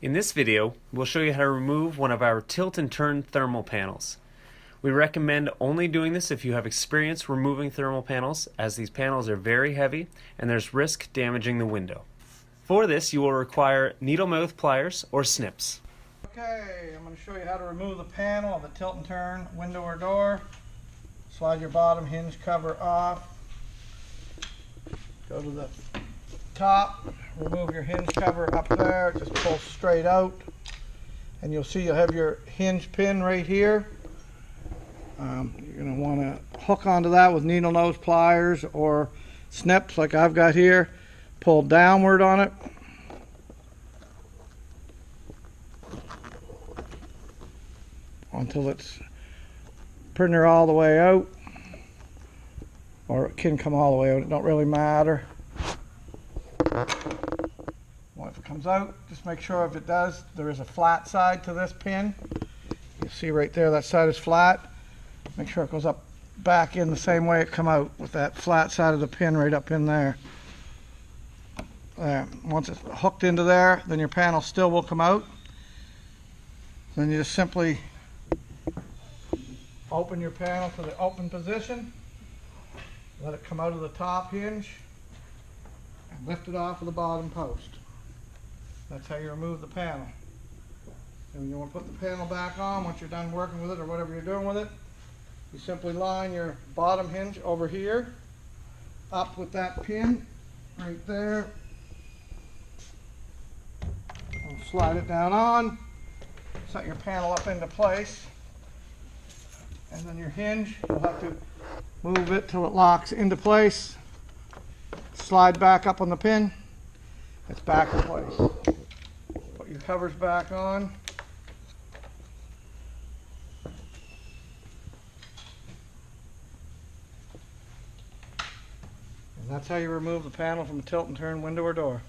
In this video, we'll show you how to remove one of our tilt and turn thermal panels. We recommend only doing this if you have experience removing thermal panels, as these panels are very heavy and there's risk damaging the window. For this, you will require needle mouth pliers or snips. Okay, I'm going to show you how to remove the panel of the tilt and turn window or door. Slide your bottom hinge cover off. Go to the top, remove your hinge cover up there, just pull straight out. And you'll see you'll have your hinge pin right here. You're going to want to hook onto that with needle nose pliers or snips like I've got here. Pull downward on it. Until it's pretty near all the way out, or it can come all the way out, it don't really matter. Well, if it comes out, just make sure if it does, there is a flat side to this pin. You see right there, that side is flat. Make sure it goes up back in the same way it come out, with that flat side of the pin right up in there. There. Once it's hooked into there, then your panel still will come out. Then you just simply open your panel to the open position, let it come out of the top hinge, and lift it off of the bottom post. That's how you remove the panel. And when you want to put the panel back on, once you're done working with it or whatever you're doing with it, you simply line your bottom hinge over here, up with that pin right there, and slide it down on, set your panel up into place. And then your hinge, you'll have to move it till it locks into place. Slide back up on the pin. It's back in place. Put your covers back on. And that's how you remove the panel from a tilt and turn window or door.